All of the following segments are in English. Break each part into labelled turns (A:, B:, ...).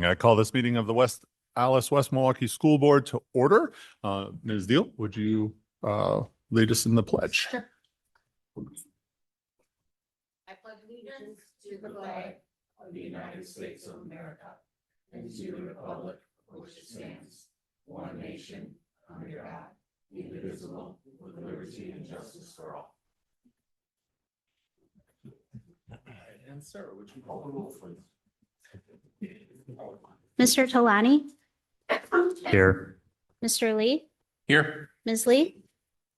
A: I call this meeting of the West Milwaukee School Board to order. Ms. Deal, would you lead us in the pledge?
B: Sure. I pledge allegiance to the flag of the United States of America and to the republic for which it stands, one nation, under God, indivisible, with liberty and justice for all.
A: And Sarah, would you call the roll, please?
C: Mr. Talani?
A: Here.
C: Mr. Lee?
A: Here.
C: Ms. Lee?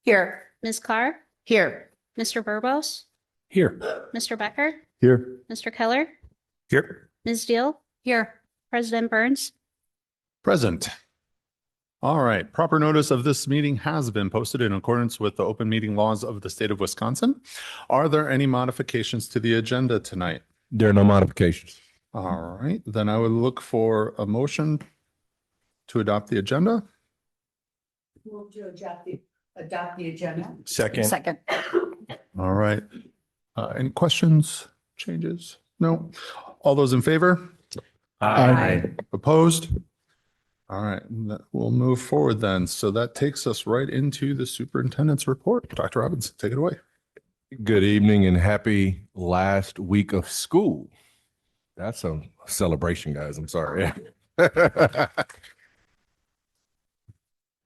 B: Here.
C: Ms. Carr?
B: Here.
C: Mr. Burbos?
A: Here.
C: Mr. Becker?
A: Here.
C: Mr. Keller?
A: Here.
C: Ms. Deal?
B: Here.
C: President Burns?
A: Present. All right. Proper notice of this meeting has been posted in accordance with the open meeting laws of the state of Wisconsin. Are there any modifications to the agenda tonight?
D: There are no modifications.
A: All right. Then I would look for a motion to adopt the agenda.
E: Move to adopt the agenda.
D: Second.
A: All right. Any questions, changes? No. All those in favor?
D: Aye.
A: Opposed? All right. We'll move forward then. So that takes us right into the superintendent's report. Dr. Robbins, take it away.
D: Good evening and happy last week of school. That's a celebration, guys. I'm sorry.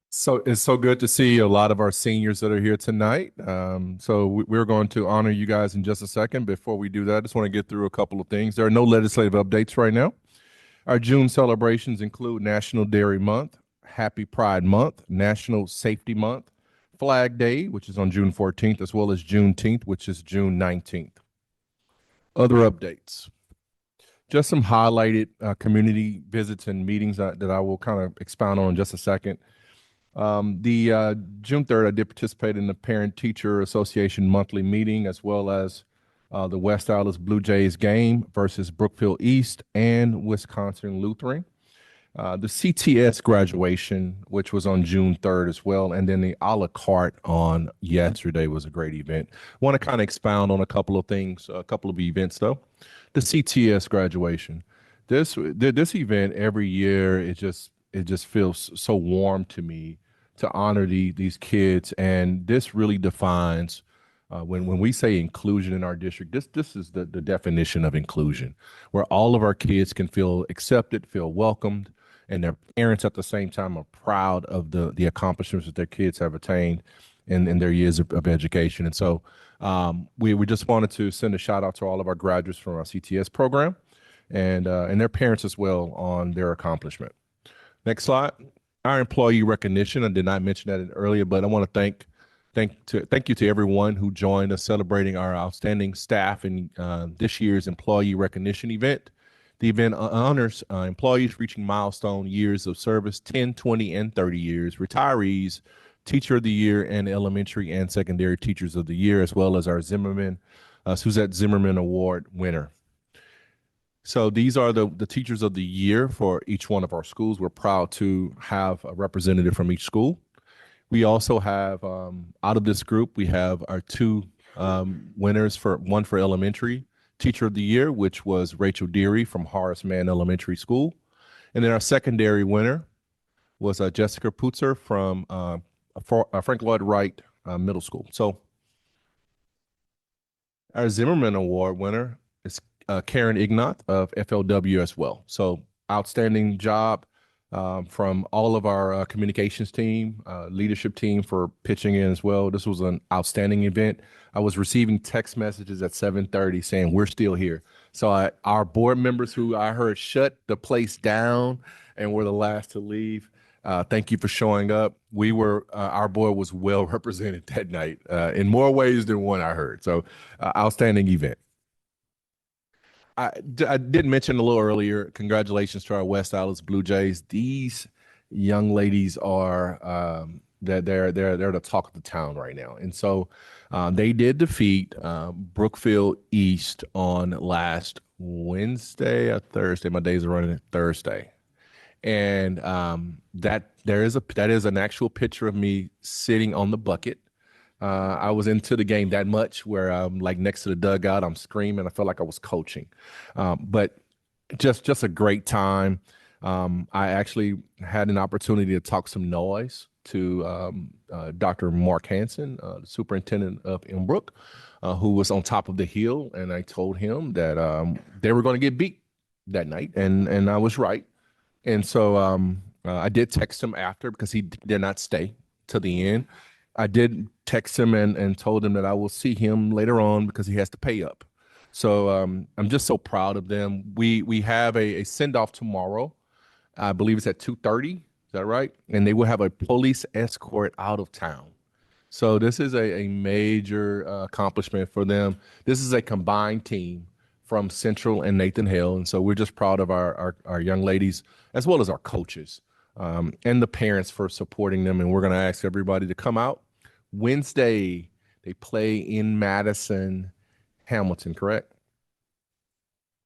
D: So it's so good to see a lot of our seniors that are here tonight. We're going to honor you guys in just a second. Before we do that, I just want to get through a couple of things. There are no legislative updates right now. Our June celebrations include National Dairy Month, Happy Pride Month, National Safety Month, Flag Day, which is on June 14th, as well as Juneteenth, which is June 19th. Other updates. Just some highlighted community visits and meetings that I will kind of expound on in just a second. The June 3rd, I did participate in the Parent Teacher Association monthly meeting, as well as the West Allis Blue Jays game versus Brookfield East and Wisconsin Lutheran. The CTS graduation, which was on June 3rd as well, and then the a la carte on yesterday was a great event. Want to kind of expound on a couple of things, a couple of events though. The CTS graduation. This event every year, it just feels so warm to me to honor these kids, and this really defines when we say inclusion in our district. This is the definition of inclusion, where all of our kids can feel accepted, feel welcomed, and their parents at the same time are proud of the accomplishments that their kids have attained in their years of education. And so we just wanted to send a shout out to all of our graduates from our CTS program and their parents as well on their accomplishment. Next slide. Our employee recognition. I did not mention that earlier, but I want to thank you to everyone who joined us celebrating our outstanding staff in this year's employee recognition event. The event honors employees reaching milestone years of service, 10, 20, and 30 years, retirees, Teacher of the Year, and elementary and secondary Teachers of the Year, as well as our Suzette Zimmerman Award winner. So these are the Teachers of the Year for each one of our schools. We're proud to have a representative from each school. We also have, out of this group, we have our two winners, one for elementary Teacher of the Year, which was Rachel Deary from Horace Mann Elementary School. And then our secondary winner was Jessica Putzer from Frank Lloyd Wright Middle School. So our Zimmerman Award winner is Karen Ignat of FLW as well. So outstanding job from all of our communications team, leadership team for pitching in as well. This was an outstanding event. I was receiving text messages at 7:30 saying we're still here. So our board members who I heard shut the place down and were the last to leave, thank you for showing up. Our board was well represented that night in more ways than one I heard. So outstanding event. I did mention a little earlier, congratulations to our West Allis Blue Jays. These young ladies are they're the talk of the town right now. And so they did defeat Brookfield East on last Wednesday or Thursday. My days are running Thursday. And that is an actual picture of me sitting on the bucket. I was into the game that much where I'm like next to the dugout, I'm screaming. I felt like I was coaching. But just a great time. I actually had an opportunity to talk some noise to Dr. Mark Hansen, the superintendent of Inbrook, who was on top of the hill, and I told him that they were going to get beat that night, and I was right. And so I did text him after because he did not stay to the end. I did text him and told him that I will see him later on because he has to pay up. So I'm just so proud of them. We have a send off tomorrow. I believe it's at 2:30. Is that right? And they will have a police escort out of town. So this is a major accomplishment for them. This is a combined team from Central and Nathan Hale. And so we're just proud of our young ladies as well as our coaches and the parents for supporting them. And we're going to ask everybody to come out. Wednesday, they play in Madison, Hamilton, correct?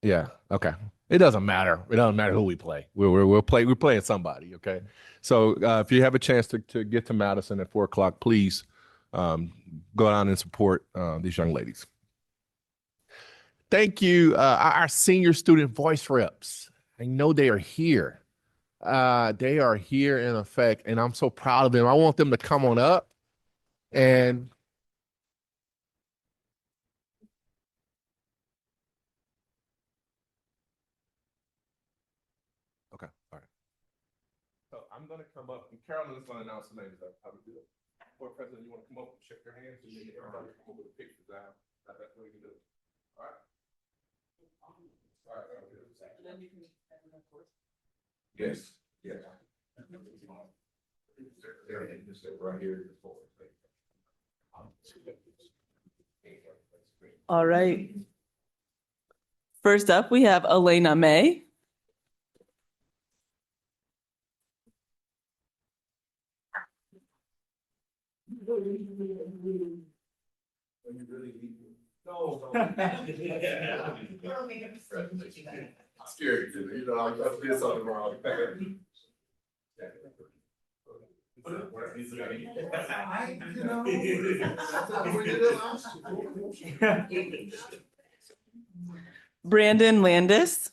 D: Yeah. Okay. It doesn't matter. It doesn't matter who we play. We're playing somebody. Okay. So if you have a chance to get to Madison at 4 o'clock, please go down and support these young ladies. Thank you, our senior student voice reps. I know they are here. They are here in effect, and I'm so proud of them. I want them to come on up and. Okay, all right. So I'm going to come up, and Carolyn is going to announce the names of how we do it. Board President, you want to come up and shake your hands, and then everybody come over the pictures down. That's what we can do. All right. All right. Yes. Yes. Just right here.
F: All right. First up, we have Elena May.
D: Scary, you know, I did something wrong.
F: Brandon Landis.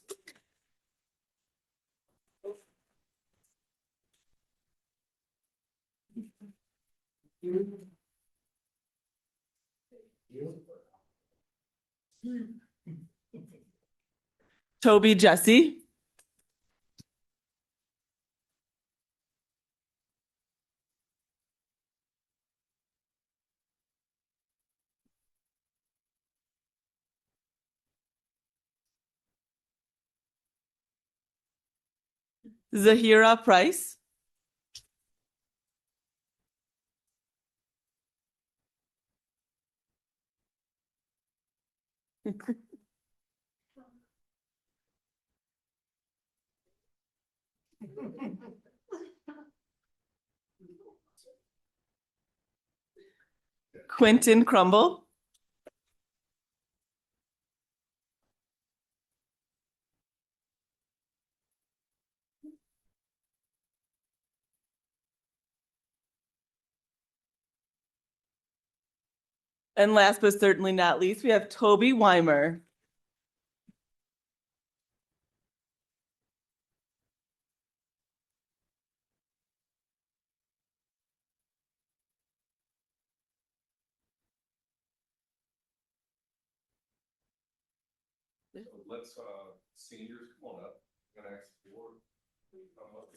F: Toby Jesse. Zahira Price. Quentin Crumble. And last but certainly not least, we have Toby Weimer.
D: Let's seniors come on up. I'm gonna ask the board. Come up.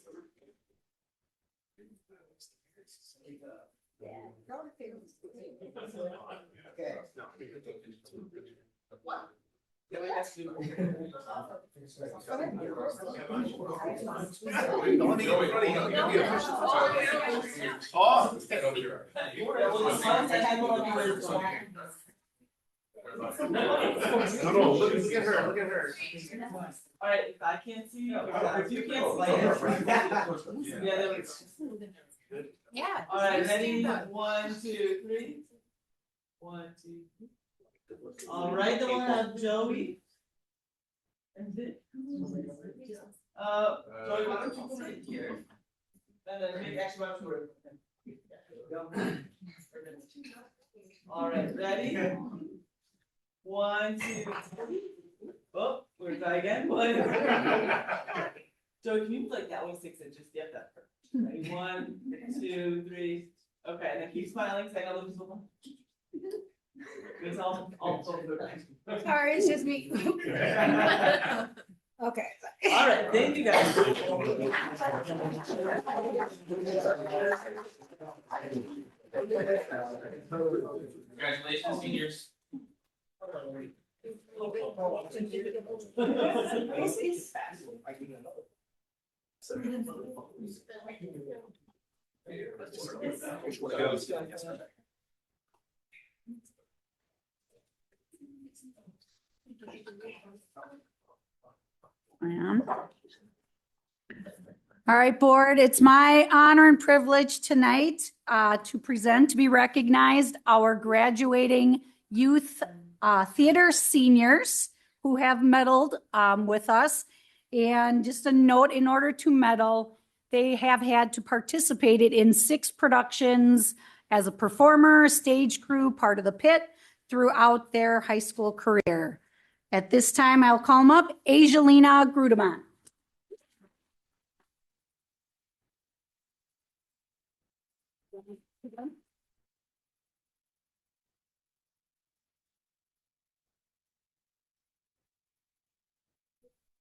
D: No, look at her, look at her.
F: All right, if I can't see you, if you can't see you. Yeah, there we go.
B: Yeah.
F: All right, ready? 1, 2, 3. 1, 2. All right, then we'll have Joey. And then, Joey, why don't you come in here? And then make action about your. All right, ready? 1, 2, 3. Oh, We're try again, one. Joey, can you move like that way 6 inches? Yep, that's perfect. Ready? 1, 2, 3. Okay, and then keep smiling, say hello to someone. It's all
E: Sorry, it's just me. Okay.
F: All right, thank you guys.
B: Congratulations, seniors.
E: I am. All right, board, it's my honor and privilege tonight to present, to be recognized, our graduating youth theater seniors who have medaled with us. And just a note, in order to medal, they have had to participate in 6 productions as a performer, stage crew, part of the pit throughout their high school career. At this time, I'll call them up. Angelina Grudemont.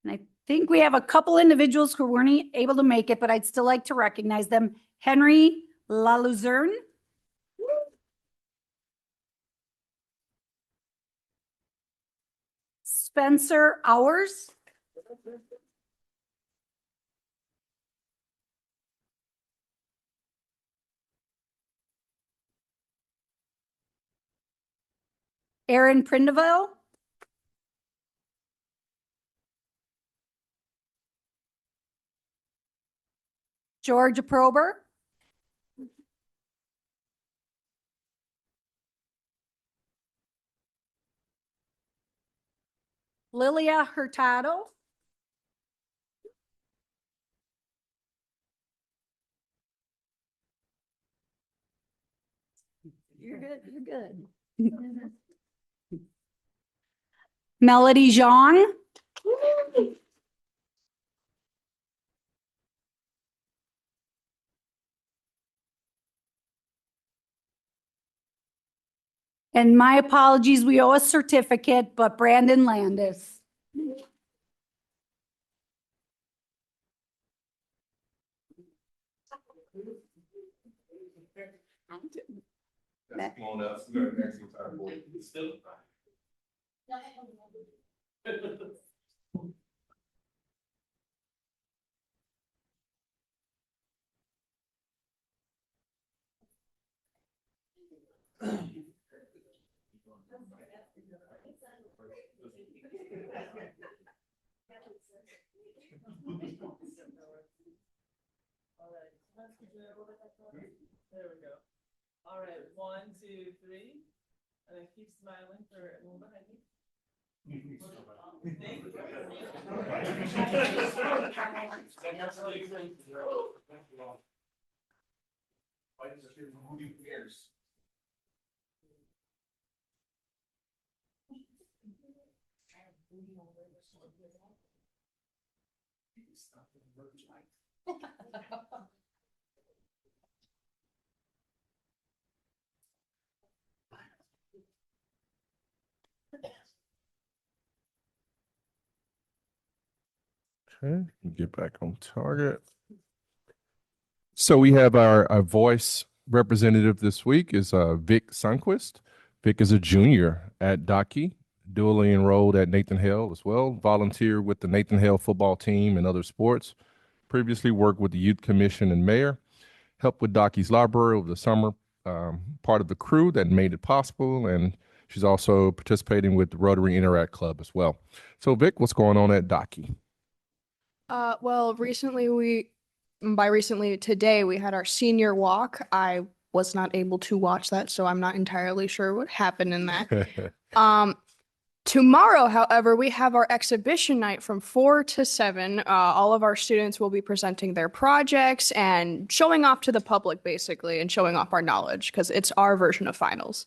E: And I think we have a couple individuals who weren't able to make it, but I'd still like to recognize them. Henry Laluzerne. Spencer Hours. Aaron Prindeville. Georgia Prober. Lilia Hurtado. You're good, you're good. Melody Zhang. And my apologies, we owe a certificate, but Brandon Landis.
D: Come on up. We got an excellent time for you.
F: Still. There we go. All right, 1, 2, 3. And then keep smiling for a moment, I think. Thank you.
D: Okay, get back on target. So we have our voice representative this week is Vic Sunquist. Vic is a junior at Docky, dually enrolled at Nathan Hale as well, volunteered with the Nathan Hale football team and other sports, previously worked with the Youth Commission and Mayor, helped with Docky's library over the summer, part of the crew that made it possible, and she's also participating with the Rotary Interact Club as well. So Vic, what's going on at Docky?
G: Well, recently today, we had our senior walk. I was not able to watch that, so I'm not entirely sure what happened in that. Tomorrow, however, we have our exhibition night from 4 to 7. All of our students will be presenting their projects and showing off to the public, basically, and showing off our knowledge because it's our version of finals.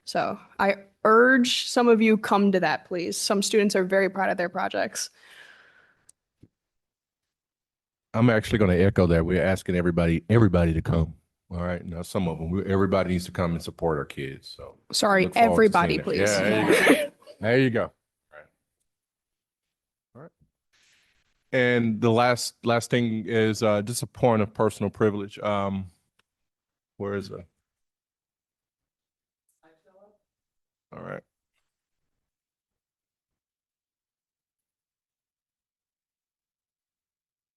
G: So urge some of you come to that, please. Some students are very proud of their projects.
D: I'm actually going to echo that. We're asking everybody to come. All right. Now, some of them, everybody needs to come and support our kids. So
G: Sorry,
D: look forward to
G: everybody,
D: seeing it.
G: please.
D: Yeah, there you go. There you go. All right. And the last thing is just a point of personal privilege. Where is it? All right.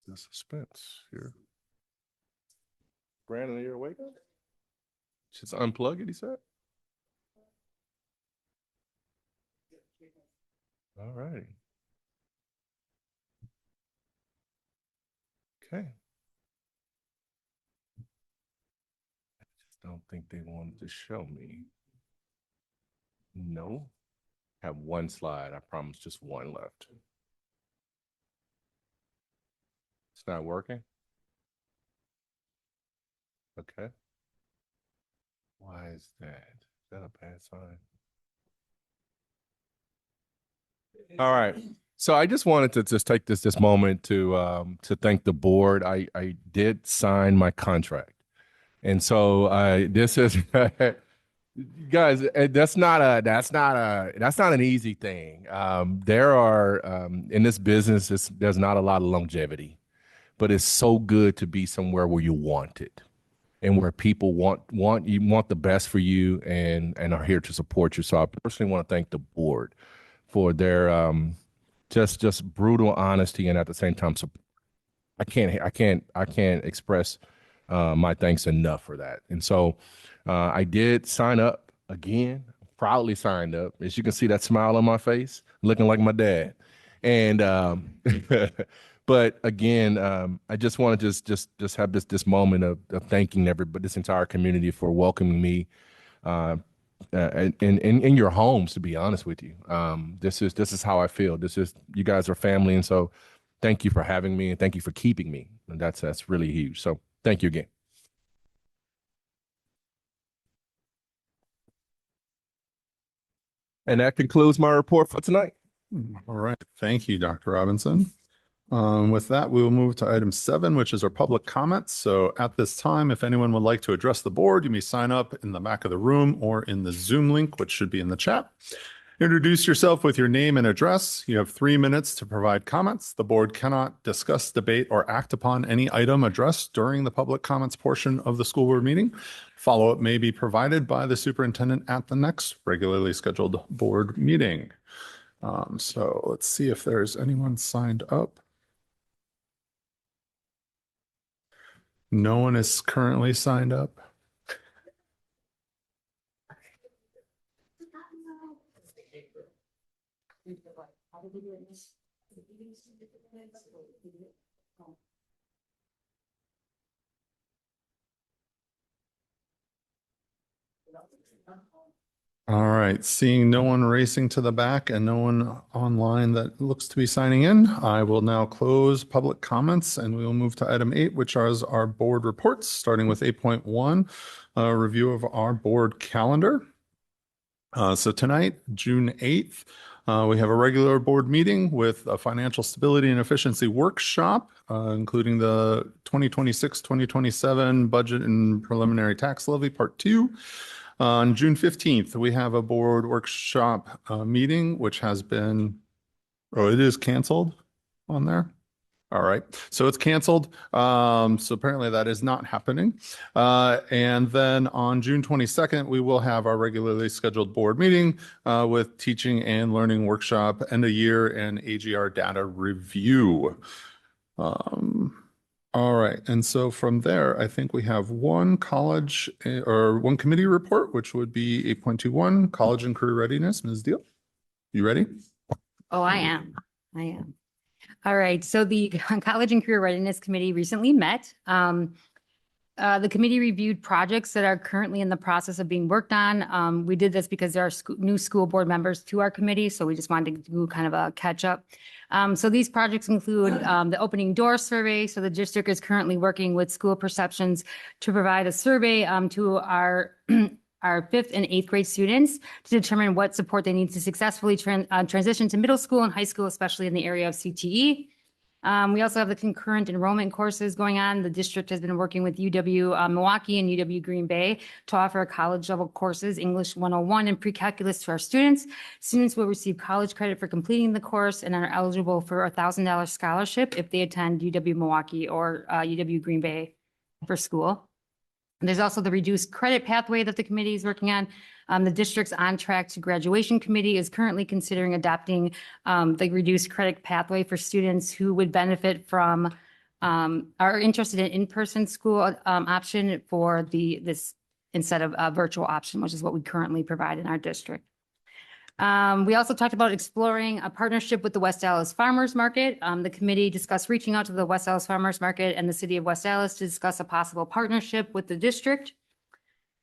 D: The suspense here. Brandon, are you awake? Just unplug it, he said. All righty. Okay. I just don't think they wanted to show me. No. Have one slide. I promise, just one left. It's not working? Okay. Why is that? Is that a bad sign? All right. So I just wanted to just take this moment to thank the board. I did sign my contract. And so this is guys, that's not an easy thing. There are in this business, there's not a lot of longevity, but it's so good to be somewhere where you want it and where people want the best for you and are here to support you. So I personally want to thank the board for their just brutal honesty and at the same time support. I can't express my thanks enough for that. And so I did sign up again, proudly signed up. As you can see, that smile on my face, looking like my dad. And but again, I just want to just have this moment of thanking everybody, this entire community for welcoming me in your homes. To be honest with you, this is how I feel. You guys are family, and so thank you for having me and thank you for keeping me. And that's really huge. So thank you again. And that concludes my report for tonight.
A: All right. Thank you, Dr. Robinson. With that, we will move to item 7, which is our public comments. So at this time, if anyone would like to address the board, you may sign up in the back of the room or in the Zoom link, which should be in the chat. Introduce yourself with your name and address. You have 3 minutes to provide comments. The board cannot discuss, debate, or act upon any item addressed during the public comments portion of the school board meeting. Follow-up may be provided by the superintendent at the next regularly scheduled board meeting. So let's see if there's anyone signed up. No one is currently signed up. All right, seeing no one racing to the back and no one online that looks to be signing in, I will now close public comments and we will move to item 8, which is our board reports, starting with 8.1, review of our board calendar. So tonight, June 8th, we have a regular board meeting with a financial stability and efficiency workshop, including the 2026-2027 budget and preliminary tax levy part 2. On June 15th, we have a board workshop meeting, which has been, it is canceled on there. All right, so it's canceled. So apparently that is not happening. And then on June 22nd, we will have our regularly scheduled board meeting with teaching and learning workshop, end of year, and AGR data review. All right, and so from there, I think we have one college or one committee report, which would be 8.21, college and career readiness. Ms. Deal, you ready?
H: Oh, I am. All right. So the College and Career Readiness Committee recently met. The committee reviewed projects that are currently in the process of being worked on. We did this because there are new school board members to our committee, so we just wanted to do kind of a catch up. So these projects include the opening door survey. So the district is currently working with school perceptions to provide a survey to our our 5th and 8th grade students to determine what support they need to successfully transition to middle school and high school, especially in the area of CTE. We also have the concurrent enrollment courses going on. The district has been working with UW Milwaukee and UW Green Bay to offer college level courses, English 101 and pre-calculus to our students. Students will receive college credit for completing the course and are eligible for a $1,000 scholarship if they attend UW Milwaukee or UW Green Bay for school. And there's also the reduced credit pathway that the committee is working on. The district's on track to graduation committee is currently considering adopting the reduced credit pathway for students who would benefit from are interested in in-person school option for this instead of a virtual option, which is what we currently provide in our district. We also talked about exploring a partnership with the West Allis Farmers Market. The committee discussed reaching out to the West Allis Farmers Market and the city of West Allis to discuss a possible partnership with the district.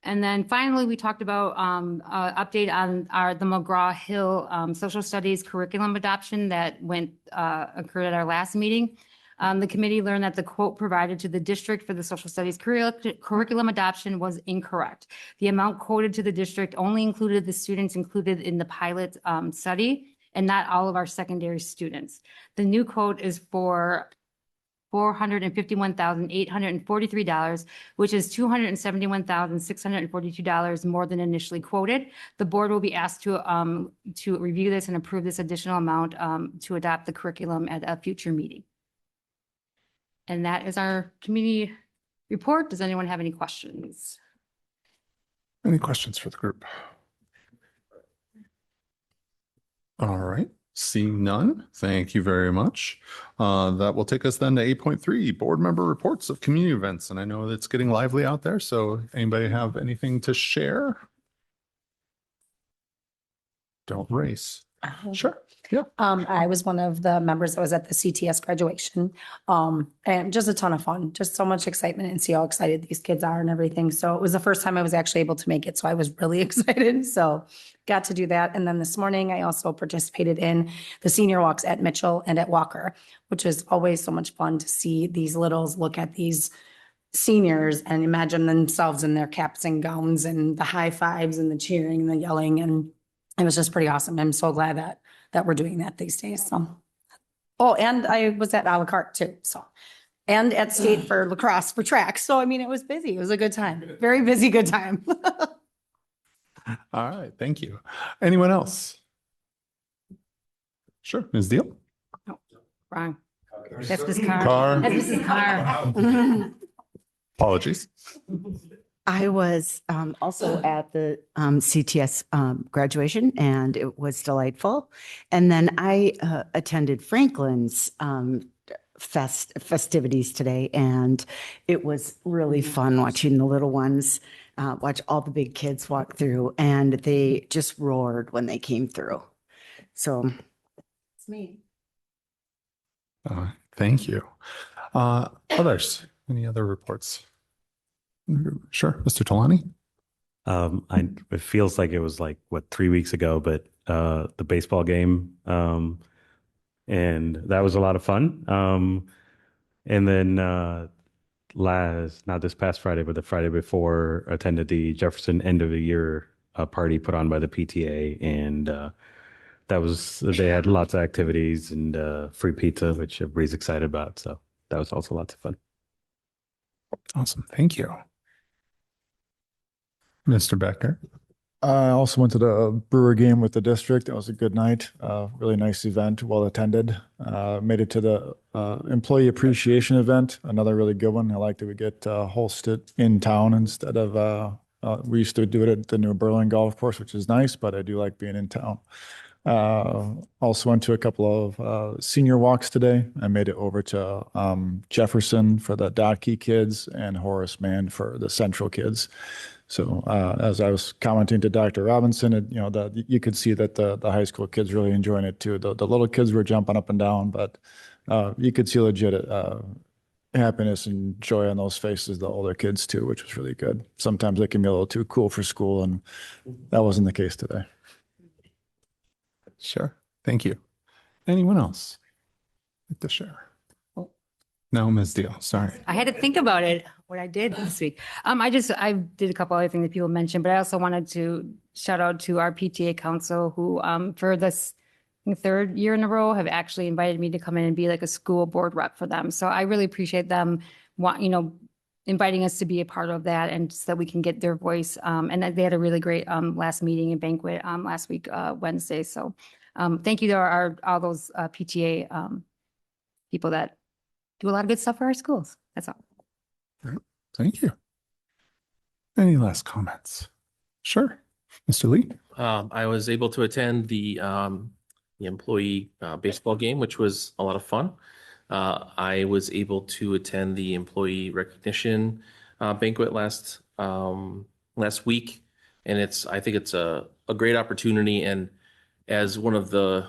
H: And then finally, we talked about update on the McGraw-Hill social studies curriculum adoption that occurred at our last meeting. The committee learned that the quote provided to the district for the social studies curriculum adoption was incorrect. The amount quoted to the district only included the students included in the pilot study and not all of our secondary students. The new quote is for $451,843, which is $271,642 more than initially quoted. The board will be asked to review this and approve this additional amount to adopt the curriculum at a future meeting. And that is our community report. Does anyone have any questions?
A: Any questions for the group? All right. Seeing none, thank you very much. That will take us then to 8.3, board member reports of community events. And I know it's getting lively out there. So anybody have anything to share? Don't race. Sure. Yeah.
I: I was one of the members that was at the CTS graduation. And just a ton of fun, just so much excitement and see how excited these kids are and everything. So it was the first time I was actually able to make it. So I was really excited. So got to do that. And then this morning I also participated in the senior walks at Mitchell and at Walker, which is always so much fun to see these littles look at these seniors and imagine themselves in their caps and gowns and the high fives and the cheering and the yelling. And it was just pretty awesome. I'm so glad that we're doing that these days. So, oh, and I was at a la carte too. So, and at state for lacrosse for track. So, I mean, it was busy. It was a good time. Very busy, good time.
A: All right. Thank you. Anyone else? Sure. Ms. Deal.
H: Wrong. That's his car.
A: Car.
H: That's his car.
A: Apologies.
J: I was also at the CTS graduation, and it was delightful. And then I attended Franklin's festivities today, and it was really fun watching the little ones watch all the big kids walk through, and they just roared when they came through. So it's me.
A: Thank you. Others? Any other reports? Sure, Mr. Talani.
K: It feels like it was like 3 weeks ago, but the baseball game, and that was a lot of fun. And then not this past Friday, but the Friday before, attended the Jefferson end of the year party put on by the PTA, and they had lots of activities and free pizza, which everybody's excited about. So that was also lots of fun.
A: Awesome. Thank you. Mr. Becker.
L: I also went to the Brewer game with the district. It was a good night. Really nice event, well attended. Made it to the employee appreciation event, another really good one. I like that we get hosted in town instead of we used to do it at the new Berlin golf course, which is nice, but I do like being in town. Also went to a couple of senior walks today. I made it over to Jefferson for the Dotkey kids and Horace Mann for the Central kids. So as I was commenting to Dr. Robinson, you could see that the high school kids really enjoying it too. The little kids were jumping up and down, but you could see legit happiness and joy on those faces, the older kids too, which was really good. Sometimes they can be a little too cool for school, and that wasn't the case today.
A: Sure. Thank you. Anyone else like to share? No, Ms. Deal, sorry.
H: I had to think about it, what I did this week. I did a couple other things that people mentioned, but I also wanted to shout out to our PTA council who, for this I think, third year in a row have actually invited me to come in and be like a school board rep for them. So I really appreciate them inviting us to be a part of that and so that we can get their voice. And that they had a really great, last meeting and banquet, last week, Wednesday. So, thank you to all those, PTA, people that do a lot of good stuff for our schools. That's all.
A: Thank you. Any last comments? Sure. Mr. Lee?
M: I was able to attend the employee baseball game, which was a lot of fun. I was able to attend the employee recognition banquet last week, and I think it's a great opportunity. And as one of the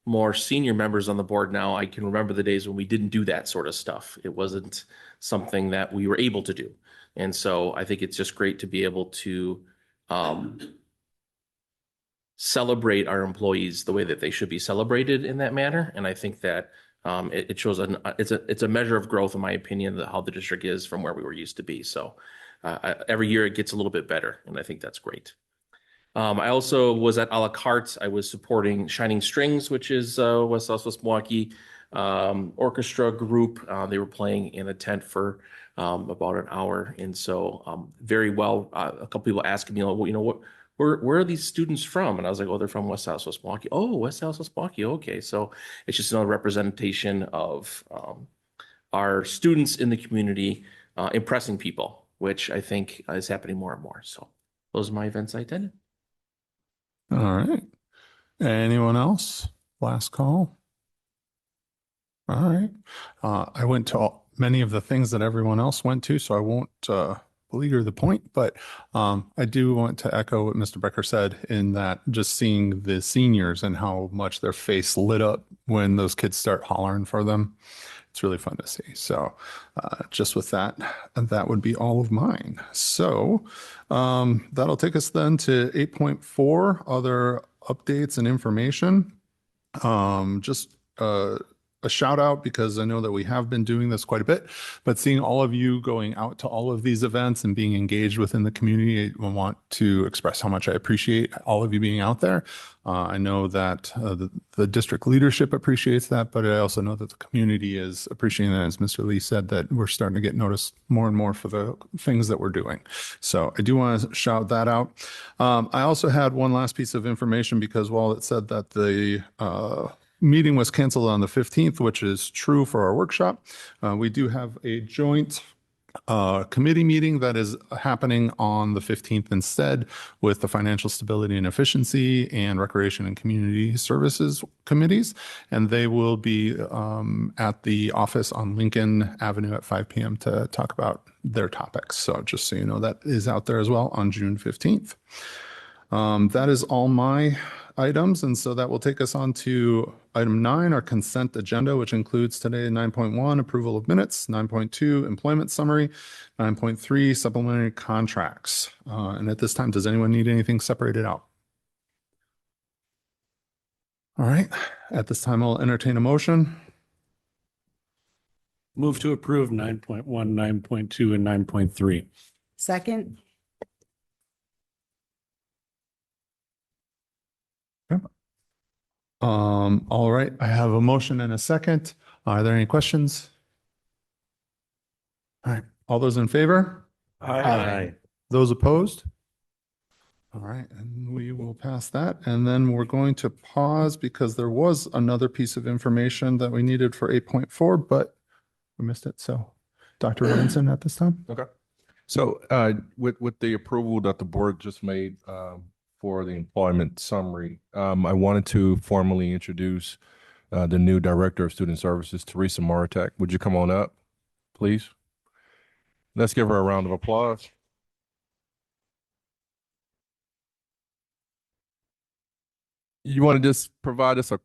M: more senior members on the board now, I can remember the days when we didn't do that sort of stuff. It wasn't something that we were able to do, and so I think it's just great to be able to celebrate our employees the way that they should be celebrated in that manner. And I think that it shows it's a measure of growth, in my opinion, how the district is from where we were used to be. So every year it gets a little bit better, and I think that's great. I also was at a la carte. I was supporting Shining Strings, which is West Southwest Milwaukee orchestra group. They were playing in a tent for about an hour, and so very well. A couple people asking me, where are these students from? And I was like, oh, they're from West Southwest Milwaukee. Oh, West Southwest Milwaukee. Okay, so it's just another representation of our students in the community impressing people, which I think is happening more and more. So those are my events I attended.
A: All right. Anyone else? Last call. All right. I went to many of the things that everyone else went to, so I won't beleaguer the point, but I do want to echo what Mr. Becker said in that just seeing the seniors and how much their face lit up when those kids start hollering for them. It's really fun to see. So just with that, that would be all of mine. So that'll take us then to 8.4, other updates and information. Just a shout out because I know that we have been doing this quite a bit, but seeing all of you going out to all of these events and being engaged within the community, I want to express how much I appreciate all of you being out there. I know that the district leadership appreciates that, but I also know that the community is appreciating that, as Mr. Lee said, that we're starting to get noticed more and more for the things that we're doing. So I do want to shout that out. I also had one last piece of information because while it said that the meeting was canceled on the 15th, which is true for our workshop. We do have a joint committee meeting that is happening on the 15th instead with the Financial Stability and Efficiency and Recreation and Community Services committees. And they will be at the office on Lincoln Avenue at 5 p.m. to talk about their topics. So just so you know, that is out there as well on June 15th. That is all my items. And so that will take us on to item 9, our consent agenda, which includes today 9.1, approval of minutes, 9.2, employment summary, 9.3, supplementary contracts. And at this time, does anyone need anything separated out? All right. At this time, I'll entertain a motion.
N: Move to approve 9.1, 9.2, and 9.3.
J: Second.
A: All right, I have a motion and a second. Are there any questions? All right, all those in favor?
N: Aye.
A: Those opposed? All right, and we will pass that. And then we're going to pause because there was another piece of information that we needed for 8.4, but we missed it. So Dr. Robinson at this time.
D: Okay. So with the approval that the board just made for the employment summary, I wanted to formally introduce the new Director of Student Services, Teresa Maratek. Would you come on up, please? Let's give her a round of applause. You want to just provide us a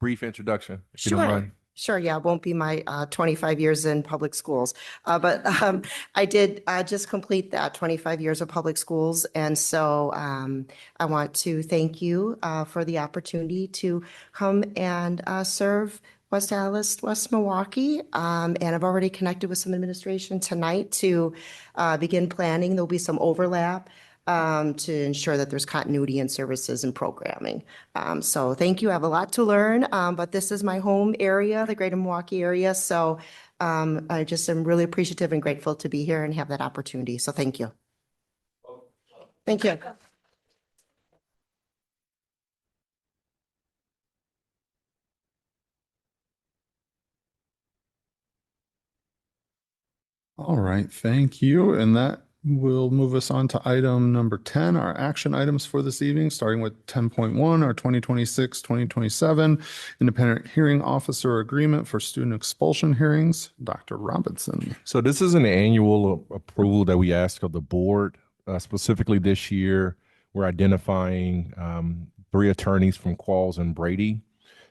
D: brief introduction, if you don't mind?
O: Sure, yeah, it won't be my 25 years in public schools. But I did just complete that 25 years of public schools. And so I want to thank you for the opportunity to come and serve West Allis, West Milwaukee. And I've already connected with some administration tonight to begin planning. There'll be some overlap to ensure that there's continuity in services and programming. So thank you. I have a lot to learn, but this is my home area, the greater Milwaukee area. So I just am really appreciative and grateful to be here and have that opportunity. So thank you. Thank you.
A: All right, thank you. And that will move us on to item number 10, our action items for this evening, starting with 10.1, our 2026-2027 Independent Hearing Officer Agreement for Student Expulsion Hearings. Dr. Robinson.
D: So this is an annual approval that we ask of the board. Specifically this year, we're identifying 3 attorneys from Qualls and Brady,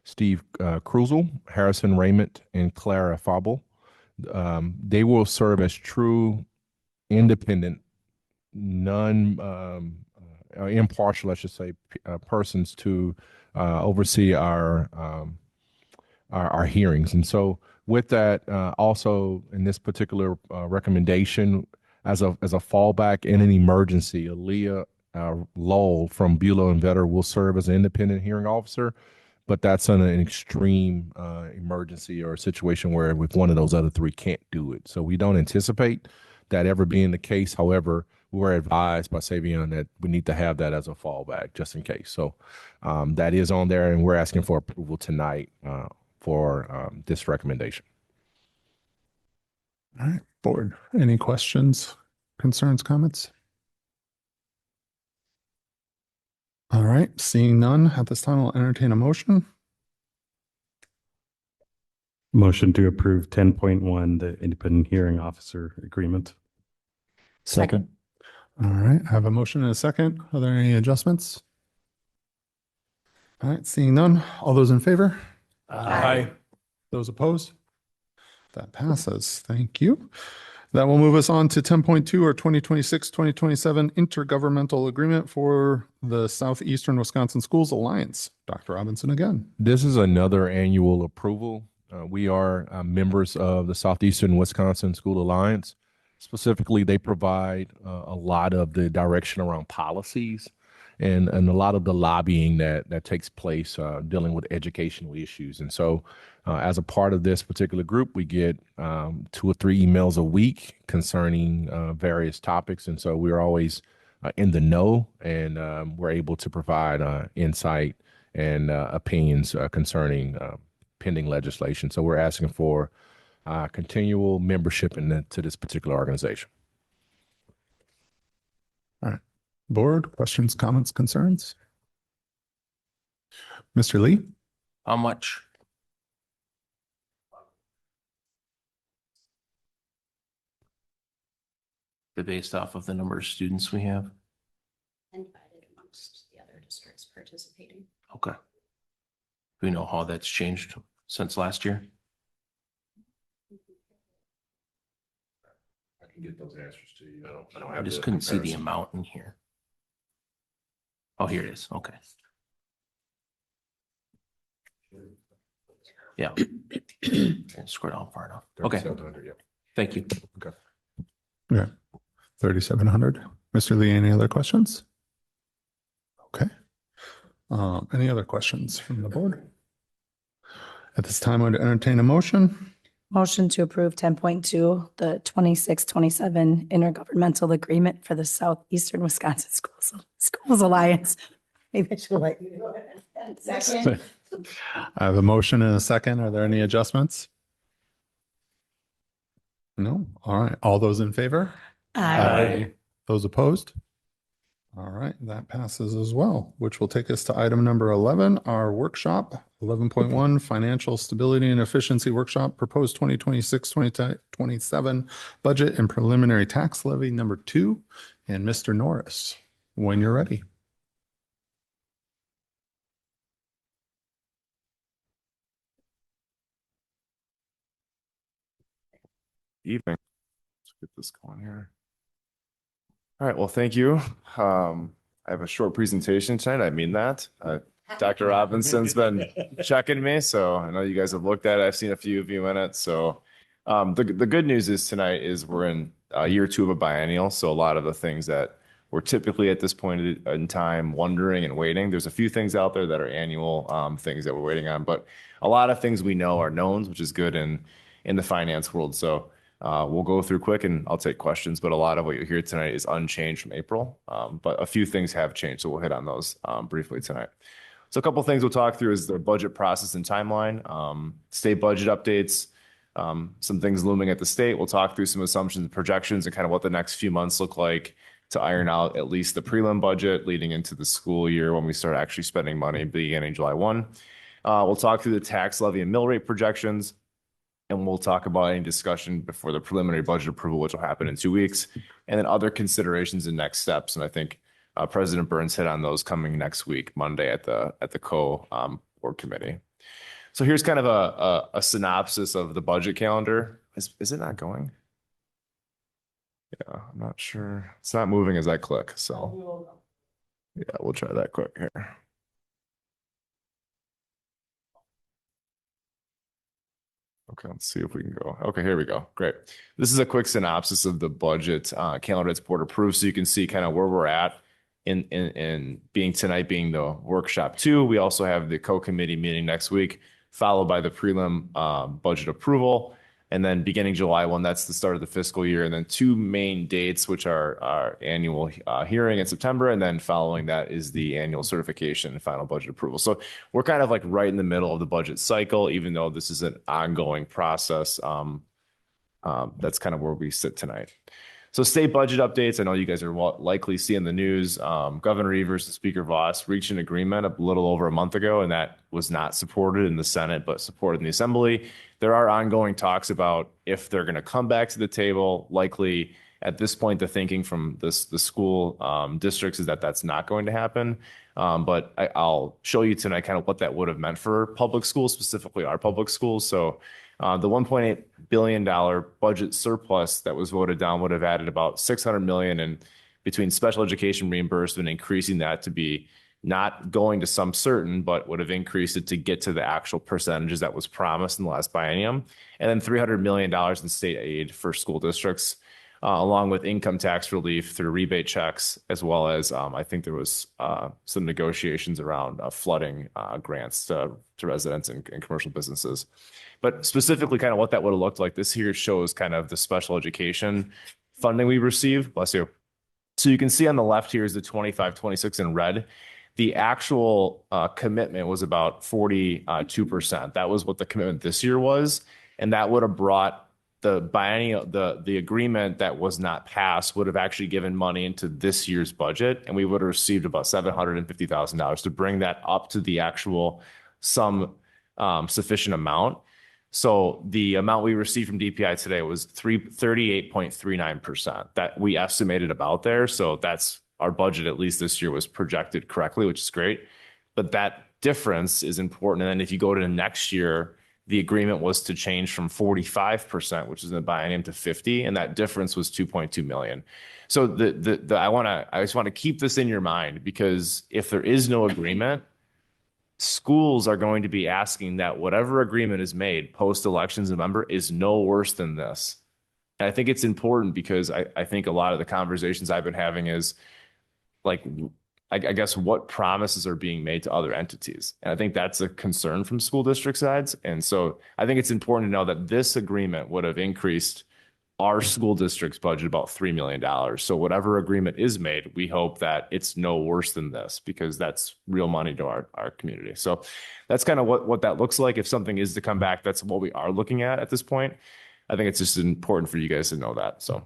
D: Steve Krusel, Harrison Raymond, and Clara Fable. They will serve as true, independent, impartial, I should say, persons to oversee our hearings. And so with that, also in this particular recommendation, as a fallback in an emergency, Aaliyah Lowell from Bulow and Vetter will serve as an independent hearing officer. But that's in an extreme emergency or a situation where if one of those other 3 can't do it. So we don't anticipate that ever being the case. However, we're advised by Savion that we need to have that as a fallback just in case. So that is on there, and we're asking for approval tonight for this recommendation.
A: All right, board, any questions, concerns, comments? All right, seeing none at this time, I'll entertain a motion.
K: Motion to approve 10.1, the independent hearing officer agreement.
L: Second.
A: All right, I have a motion and a second. Are there any adjustments? All right, seeing none. All those in favor?
L: Aye.
A: Those opposed? That passes. Thank you. That will move us on to 10.2, or 2026-2027 Intergovernmental Agreement for the Southeastern Wisconsin Schools Alliance. Dr. Robinson again.
D: This is another annual approval. We are members of the Southeastern Wisconsin School Alliance. Specifically, they provide a lot of the direction around policies and a lot of the lobbying that takes place dealing with educational issues. And so as a part of this particular group, we get 2 or 3 emails a week concerning various topics. And so we're always in the know, and we're able to provide insight and opinions concerning pending legislation. So we're asking for continual membership to this particular organization.
A: All right. Board, questions, comments, concerns? Mr. Lee?
M: How much? Based off of the number of students we have?
C: And divided amongst the other districts participating.
M: Okay. Do we know how that's changed since last year?
D: I can get those answers to you.
M: I just couldn't see the amount in here. Oh, here it is. Okay. Yeah. Can't scroll down far enough. Okay.
D: 3,700, yeah.
M: Thank you.
D: Okay.
A: Yeah. 3,700. Mr. Lee, any other questions? Okay. Any other questions from the board? At this time, I would entertain a motion.
I: Motion to approve 10.2, the 26-27 Intergovernmental Agreement for the Southeastern Wisconsin Schools Alliance. Maybe I should let you go ahead. Second.
A: I have a motion and a second. Are there any adjustments? No. All right. All those in favor?
L: Aye.
A: Those opposed? All right, that passes as well, which will take us to item number 11, our workshop, 11.1 Financial Stability and Efficiency Workshop, proposed 2026-2027 Budget and Preliminary Tax Levy number 2. And Mr. Norris, when you're ready.
P: Evening. Let's get this going here. All right, well, thank you. I have a short presentation tonight. I mean that. Dr. Robinson's been checking me, so I know you guys have looked at it. I've seen a few of you in it. So the good news is tonight is we're in year 2 of a biennial. So a lot of the things that we're typically at this point in time wondering and waiting. There's a few things out there that are annual things that we're waiting on, but a lot of things we know are knowns, which is good in the finance world. So we'll go through quick and I'll take questions, but a lot of what you hear tonight is unchanged from April. But a few things have changed, so we'll hit on those briefly tonight. So a couple of things we'll talk through is the budget process and timeline, state budget updates, some things looming at the state. We'll talk through some assumptions and projections and kind of what the next few months look like to iron out at least the prelim budget leading into the school year when we start actually spending money beginning July 1. We'll talk through the tax levy and mill rate projections, and we'll talk about any discussion before the preliminary budget approval, which will happen in 2 weeks, and then other considerations and next steps. And I think President Burns hit on those coming next week, Monday at the board committee. So here's kind of a synopsis of the budget calendar. Is it not going? Yeah, I'm not sure. It's not moving as I click. So yeah, we'll try that quick here. Okay, let's see if we can go. Okay, here we go. Great. This is a quick synopsis of the budget calendar that's board approved, so you can see kind of where we're at in being tonight being the workshop 2. We also have the co-committee meeting next week, followed by the prelim budget approval. And then beginning July 1, that's the start of the fiscal year. And then 2 main dates, which are our annual hearing in September. And then following that is the annual certification and final budget approval. So we're kind of like right in the middle of the budget cycle, even though this is an ongoing process. That's kind of where we sit tonight. So state budget updates. I know you guys are likely seeing the news. Governor Evers and Speaker Voss reached an agreement a little over a month ago, and that was not supported in the Senate, but supported in the Assembly. There are ongoing talks about if they're going to come back to the table. Likely at this point, the thinking from the school districts is that that's not going to happen. But I'll show you tonight kind of what that would have meant for public schools, specifically our public schools. So the $1.8 billion budget surplus that was voted down would have added about $600 million in between special education reimbursement, increasing that to be not going to some certain, but would have increased it to get to the actual percentages that was promised in the last biennium. And then $300 million in state aid for school districts, along with income tax relief through rebate checks, as well as I think there was some negotiations around flooding grants to residents and commercial businesses. But specifically kind of what that would have looked like, this here shows kind of the special education funding we received. Bless you. So you can see on the left here is the 25-26 in red. The actual commitment was about 42%. That was what the commitment this year was. And that would have brought the biennial, the agreement that was not passed would have actually given money into this year's budget. And we would have received about $750,000 to bring that up to the actual sufficient amount. So the amount we received from DPI today was 38.39% that we estimated about there. So that's our budget, at least this year, was projected correctly, which is great. But that difference is important. And then if you go to next year, the agreement was to change from 45%, which is in the biennium, to 50, and that difference was 2.2 million. So I just want to keep this in your mind, because if there is no agreement, schools are going to be asking that whatever agreement is made post-elections in November is no worse than this. And I think it's important because I think a lot of the conversations I've been having is like, I guess, what promises are being made to other entities. And I think that's a concern from school district sides. And so I think it's important to know that this agreement would have increased our school district's budget about $3 million. So whatever agreement is made, we hope that it's no worse than this, because that's real money to our community. So that's kind of what that looks like. If something is to come back, that's what we are looking at this point. I think it's just important for you guys to know that. So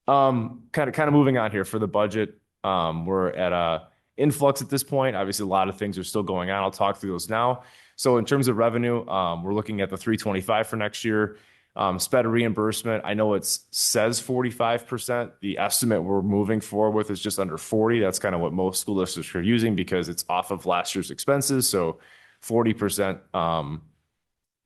P: kind of moving on here for the budget. We're at a influx at this point. Obviously, a lot of things are still going on. I'll talk through those now. So in terms of revenue, we're looking at the 325 for next year. SPED reimbursement, I know it says 45%. The estimate we're moving forward with is just under 40. That's kind of what most school districts are using because it's off of last year's expenses. So 40%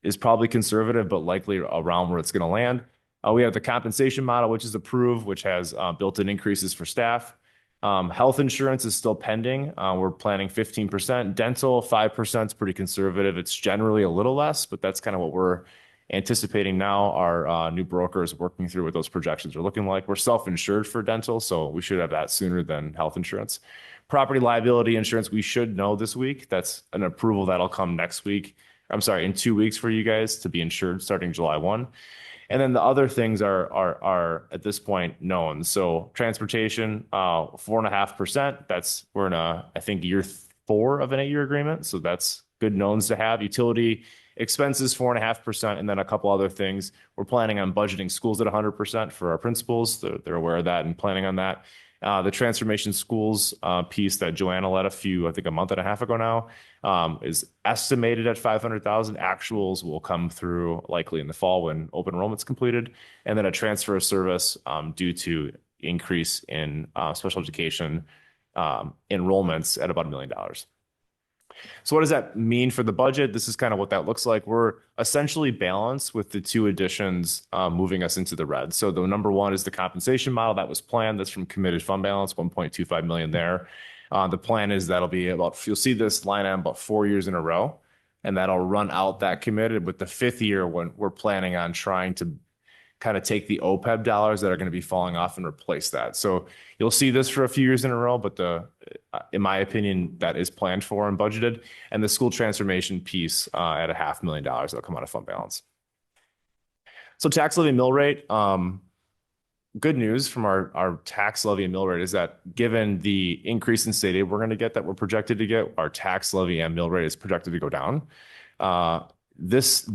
P: is probably conservative, but likely around where it's going to land. We have the compensation model, which is approved, which has built-in increases for staff. Health insurance is still pending. We're planning 15%. Dental, 5% is pretty conservative. It's generally a little less, but that's kind of what we're anticipating now. Our new broker is working through what those projections are looking like. We're self-insured for dental, so we should have that sooner than health insurance. Property liability insurance, we should know this week. That's an approval that'll come next week. I'm sorry, in 2 weeks for you guys to be insured starting July 1. And then the other things are at this point known. So transportation, 4.5%. We're in I think year 4 of an 8-year agreement. So that's good knowns to have. Utility expenses, 4.5%, and then a couple other things. We're planning on budgeting schools at 100% for our principals. They're aware of that and planning on that. The transformation schools piece that Joanna led I think a month and a half ago now, is estimated at 500,000. Actuals will come through likely in the fall when open enrollment's completed, and then a transfer of service due to increase in special education enrollments at about $1 million. So what does that mean for the budget? This is kind of what that looks like. We're essentially balanced with the 2 additions moving us into the red. So the number 1 is the compensation model that was planned. That's from committed fund balance, 1.25 million there. The plan is that'll be you'll see this line item about 4 years in a row, and that'll run out that committed. With the 5th year, when we're planning on trying to kind of take the OPEB dollars that are going to be falling off and replace that. So you'll see this for a few years in a row, but in my opinion, that is planned for and budgeted. And the school transformation piece at $500,000 that'll come out of fund balance. So tax levy mill rate, good news from our tax levy and mill rate is that given the increase in state aid we're going to get, that we're projected to get, our tax levy and mill rate is projected to go down. This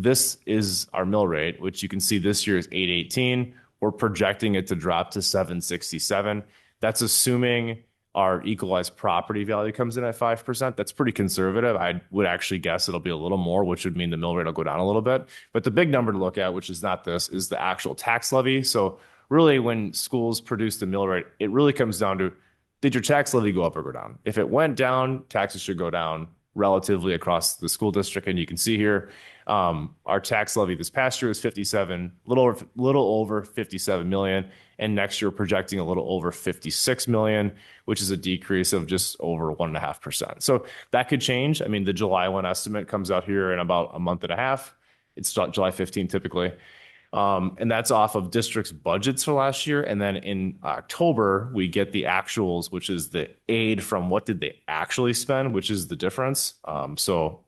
P: is our mill rate, which you can see this year is 818. We're projecting it to drop to 767. That's assuming our equalized property value comes in at 5%. That's pretty conservative. I would actually guess it'll be a little more, which would mean the mill rate will go down a little bit. But the big number to look at, which is not this, is the actual tax levy. So really, when schools produce the mill rate, it really comes down to, did your tax levy go up or go down? If it went down, taxes should go down relatively across the school district. And you can see here, our tax levy this past year was 57, little over 57 million. And next year, we're projecting a little over 56 million, which is a decrease of just over 1.5%. So that could change. I mean, the July 1 estimate comes out here in about a month and a half. It's July 15 typically. And that's off of districts' budgets for last year. And then in October, we get the actuals, which is the aid from what did they actually spend, which is the difference. So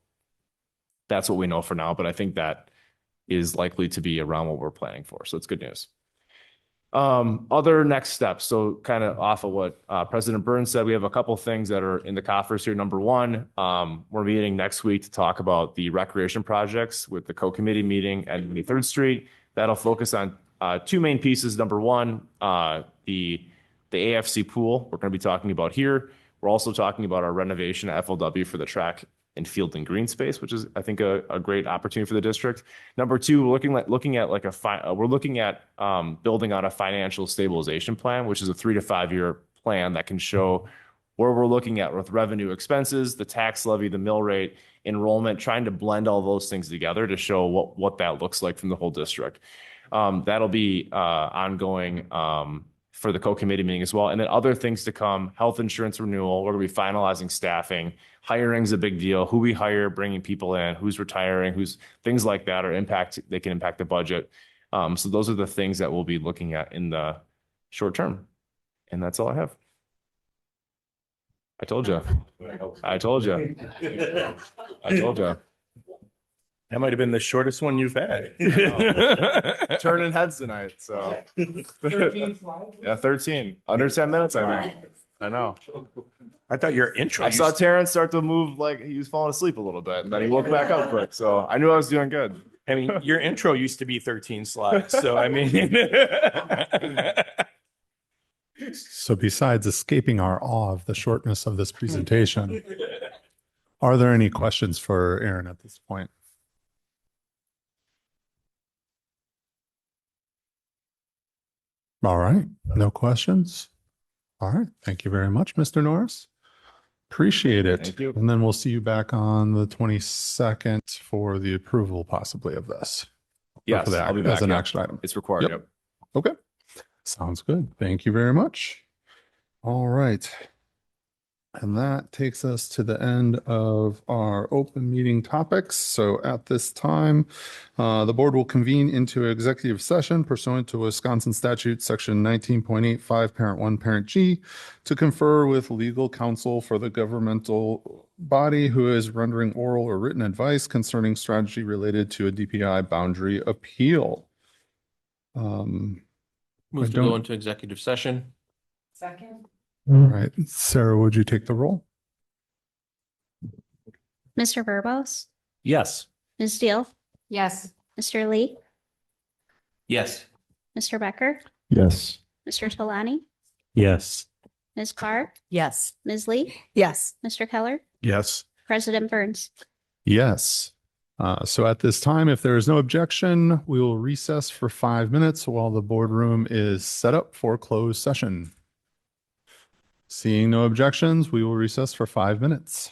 P: that's what we know for now. But I think that is likely to be around what we're planning for. So it's good news. Other next steps. So kind of off of what President Burns said, we have a couple things that are in the coffers here. Number 1, we're meeting next week to talk about the recreation projects with the co-committee meeting at 3rd Street. That'll focus on 2 main pieces. Number 1, the AFC pool we're going to be talking about here. We're also talking about our renovation at FLW for the track and field and green space, which is, I think, a great opportunity for the district. Number 2, we're looking at building on a financial stabilization plan, which is a 3 to 5 year plan that can show where we're looking at with revenue, expenses, the tax levy, the mill rate, enrollment, trying to blend all those things together to show what that looks like from the whole district. That'll be ongoing for the co-committee meeting as well. And then other things to come, health insurance renewal, we're going to be finalizing staffing. Hiring's a big deal. Who we hire, bringing people in, who's retiring, things like that they can impact the budget. So those are the things that we'll be looking at in the short term. And that's all I have. I told you.
N: That might have been the shortest one you've had.
P: Turning heads tonight. So
F: 13 slides?
P: yeah, 13 under 10 minutes. I think. I know.
N: I thought your intro.
P: I saw Terrence start to move like he was falling asleep a little bit, and then he woke back up quick. So I knew I was doing good.
N: I mean, your intro used to be 13 slides. So I mean.
A: So besides escaping our awe of the shortness of this presentation, are there any questions for Aaron at this point? All right, no questions. All right, thank you very much, Mr. Norris. Appreciate it.
P: Thank you.
A: And then we'll see you back on the 22nd for the approval possibly of this.
P: Yes,
A: for that,
P: I'll be back,
A: as an
P: yeah.
A: action item.
P: It's required.
A: Yep.
P: Yep.
A: Okay, sounds good. Thank you very much. All right. And that takes us to the end of our open meeting topics. So at this time, the board will convene into executive session pursuant to Wisconsin statute section 19.85, parent 1, parent G, to confer with legal counsel for the governmental body who is rendering oral or written advice concerning strategy related to a DPI boundary appeal.
M: Move
A: I
M: to go
A: don't-
M: into executive session.
F: Second.
A: All right, Sarah, would you take the roll?
C: Mr. Burbos,
K: Yes.
C: Ms. Steele,
H: Yes.
C: Mr. Lee,
M: Yes.
C: Mr. Becker,
L: Yes.
C: Mr. Talani,
K: Yes.
C: Ms. Clark,
J: Yes.
C: Ms. Lee,
G: Yes.
C: Mr. Keller,
A: Yes.
C: President Burns.
A: Yes. So at this time, if there is no objection, we will recess for 5 minutes while the boardroom is set up for closed session. Seeing no objections, we will recess for 5 minutes.